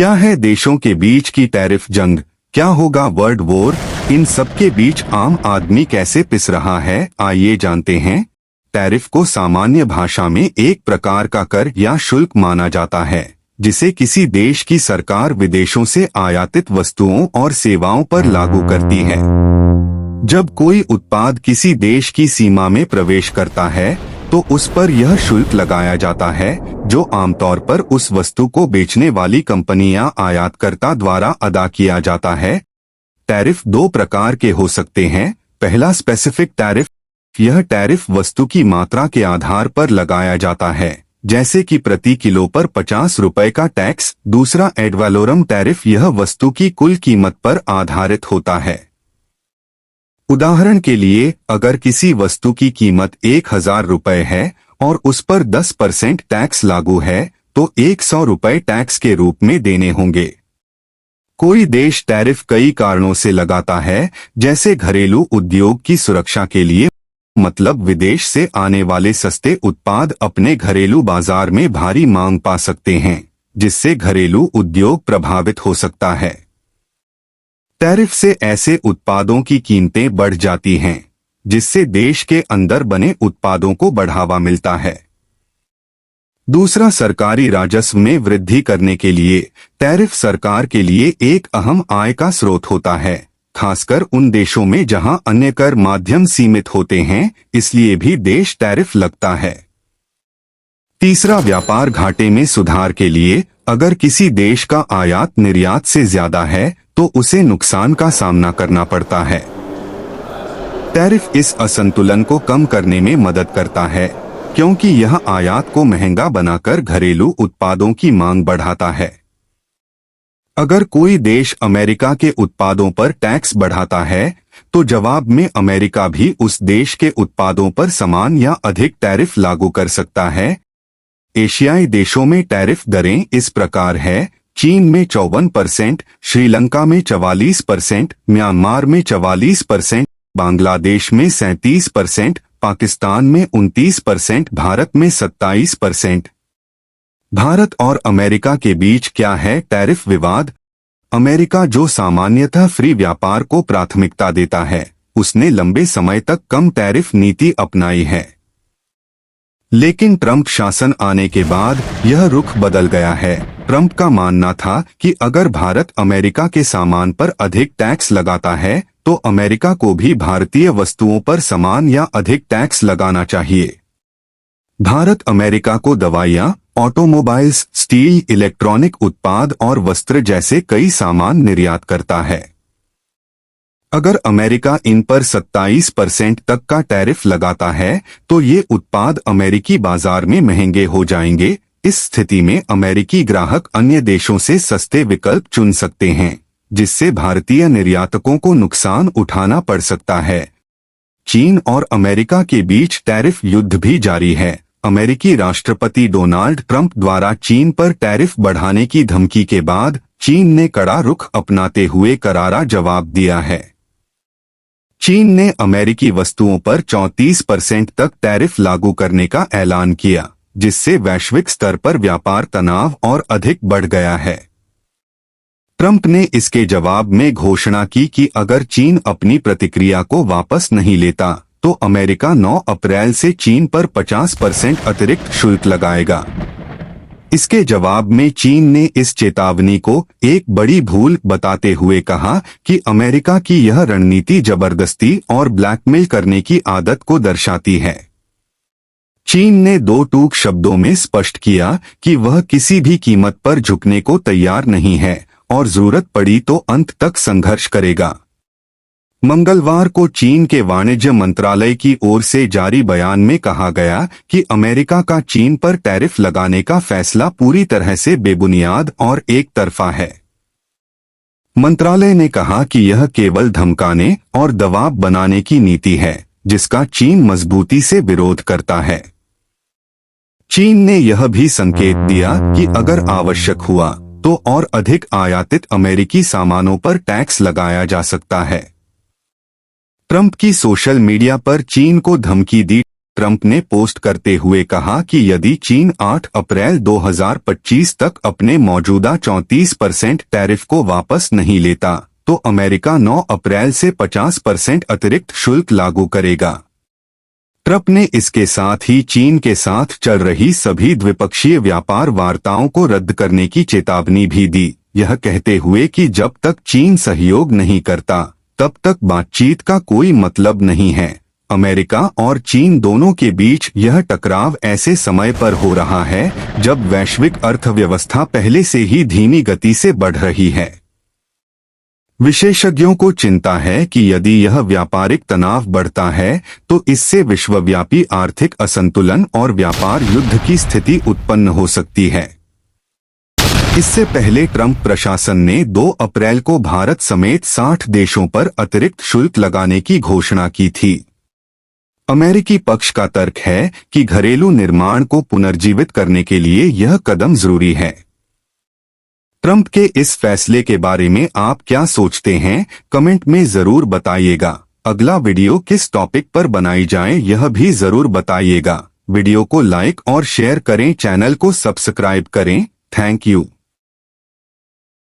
क्या है देशों के बीच की टैरिफ जंग? क्या होगा वर्ल्ड वॉर? इन सब के बीच आम आदमी कैसे पिस रहा है, आइए जानते हैं। टैरिफ को सामान्य भाषा में एक प्रकार का कर या शुल्क माना जाता है, जिसे किसी देश की सरकार विदेशों से आयातित वस्तुओं और सेवाओं पर लागू करती है। जब कोई उत्पाद किसी देश की सीमा में प्रवेश करता है तो उस पर यह शुल्क लगाया जाता है, जो आमतौर पर उस वस्तु को बेचने वाली कंपनी या आयातकर्ता द्वारा अदा किया जाता है। टैरिफ दो प्रकार के हो सकते हैं। पहला स्पेसिफिक टैरिफ, यह टैरिफ वस्तु की मात्रा के आधार पर लगाया जाता है, जैसे कि प्रति किलो पर 50 रुपए का टैक्स। दूसरा एड वैलोरम टैरिफ, यह वस्तु की कुल कीमत पर आधारित होता है। उदाहरण के लिए, अगर किसी वस्तु की कीमत 1000 रुपए है और उस पर 10% टैक्स लागू है, तो 100 रुपए टैक्स के रूप में देने होंगे। कोई देश टैरिफ कई कारणों से लगाता है, जैसे घरेलू उद्योग की सुरक्षा के लिए, मतलब विदेश से आने वाले सस्ते उत्पाद अपने घरेलू बाजार में भारी मांग पा सकते हैं, जिससे घरेलू उद्योग प्रभावित हो सकता है। टैरिफ से ऐसे उत्पादों की कीमतें बढ़ जाती हैं, जिससे देश के अंदर बने उत्पादों को बढ़ावा मिलता है। दूसरा, सरकारी राजस्व में वृद्धि करने के लिए टैरिफ सरकार के लिए एक अहम आय का स्रोत होता है, खासकर उन देशों में जहां अन्य कर माध्यम सीमित होते हैं, इसलिए भी देश टैरिफ लगता है। तीसरा, व्यापार घाटे में सुधार के लिए, अगर किसी देश का आयात निर्यात से ज्यादा है तो उसे नुकसान का सामना करना पड़ता है। टैरिफ इस असंतुलन को कम करने में मदद करता है, क्योंकि यह आयात को महंगा बनाकर घरेलू उत्पादों की मांग बढ़ाता है। अगर कोई देश अमेरिका के उत्पादों पर टैक्स बढ़ाता है, तो जवाब में अमेरिका भी उस देश के उत्पादों पर समान या अधिक टैरिफ लागू कर सकता है। एशियाई देशों में टैरिफ दरें इस प्रकार है: चीन में 54%, श्रीलंका में 44%, म्यांमार में 44%, बांग्लादेश में 37%, पाकिस्तान में 29%, भारत में 27%। भारत और अमेरिका के बीच क्या है टैरिफ विवाद? अमेरिका, जो सामान्यतः फ्री व्यापार को प्राथमिकता देता है, उसने लंबे समय तक कम टैरिफ नीति अपनाई है। लेकिन ट्रंप शासन आने के बाद यह रुख बदल गया है। ट्रंप का मानना था कि अगर भारत अमेरिका के सामान पर अधिक टैक्स लगाता है, तो अमेरिका को भी भारतीय वस्तुओं पर समान या अधिक टैक्स लगाना चाहिए। भारत अमेरिका को दवाइयां, ऑटोमोबाइल्स, स्टील, इलेक्ट्रॉनिक उत्पाद और वस्त्र जैसे कई सामान निर्यात करता है। अगर अमेरिका इन पर 27% तक का टैरिफ लगाता है, तो ये उत्पाद अमेरिकी बाजार में महंगे हो जाएंगे। इस स्थिति में अमेरिकी ग्राहक अन्य देशों से सस्ते विकल्प चुन सकते हैं, जिससे भारतीय निर्यातकों को नुकसान उठाना पड़ सकता है। चीन और अमेरिका के बीच टैरिफ युद्ध भी जारी है। अमेरिकी राष्ट्रपति डोनाल्ड ट्रंप द्वारा चीन पर टैरिफ बढ़ाने की धमकी के बाद चीन ने कड़ा रुख अपनाते हुए करारा जवाब दिया है। चीन ने अमेरिकी वस्तुओं पर 34% तक टैरिफ लागू करने का ऐलान किया, जिससे वैश्विक स्तर पर व्यापार तनाव और अधिक बढ़ गया है। ट्रंप ने इसके जवाब में घोषणा की कि अगर चीन अपनी प्रतिक्रिया को वापस नहीं लेता, तो अमेरिका 9 अप्रैल से चीन पर 50% अतिरिक्त शुल्क लगाएगा। इसके जवाब में चीन ने इस चेतावनी को एक बड़ी भूल बताते हुए कहा कि अमेरिका की यह रणनीति जबरदस्ती और ब्लैकमेल करने की आदत को दर्शाती है। चीन ने दो टूक शब्दों में स्पष्ट किया कि वह किसी भी कीमत पर झुकने को तैयार नहीं है और जरूरत पड़ी तो अंत तक संघर्ष करेगा। मंगलवार को चीन के वाणिज्य मंत्रालय की ओर से जारी बयान में कहा गया कि अमेरिका का चीन पर टैरिफ लगाने का फैसला पूरी तरह से बेबुनियाद और एक तरफा है। मंत्रालय ने कहा कि यह केवल धमकाने और दबाव बनाने की नीति है, जिसका चीन मजबूती से विरोध करता है। चीन ने यह भी संकेत दिया कि अगर आवश्यक हुआ तो और अधिक आयातित अमेरिकी सामानों पर टैक्स लगाया जा सकता है। ट्रंप की सोशल मीडिया पर चीन को धमकी दी ट्रंप ने पोस्ट करते हुए कहा कि यदि चीन 8 अप्रैल 2025 तक अपने मौजूदा 34% टैरिफ को वापस नहीं लेता तो अमेरिका 9 अप्रैल से 50% अतिरिक्त शुल्क लागू करेगा। ट्रंप ने इसके साथ ही चीन के साथ चल रही सभी द्विपक्षीय व्यापार वार्ताओं को रद्द करने की चेतावनी भी दी, यह कहते हुए कि जब तक चीन सहयोग नहीं करता तब तक बातचीत का कोई मतलब नहीं है। अमेरिका और चीन दोनों के बीच यह टकराव ऐसे समय पर हो रहा है जब वैश्विक अर्थव्यवस्था पहले से ही धीमी गति से बढ़ रही है। विशेषज्ञों को चिंता है कि यदि यह व्यापारिक तनाव बढ़ता है तो इससे विश्वव्यापी आर्थिक असंतुलन और व्यापार युद्ध की स्थिति उत्पन्न हो सकती है। इससे पहले ट्रंप प्रशासन ने 2 अप्रैल को भारत समेत 60 देशों पर अतिरिक्त शुल्क लगाने की घोषणा की थी। अमेरिकी पक्ष का तर्क है कि घरेलू निर्माण को पुनर्जीवित करने के लिए यह कदम जरूरी है। ट्रंप के इस फैसले के बारे में आप क्या सोचते हैं, कमेंट में जरूर बताइएगा। अगला वीडियो किस टॉपिक पर बनाई जाए यह भी जरूर बताइएगा। वीडियो को लाइक और शेयर करें, चैनल को सब्सक्राइब करें। Thank you.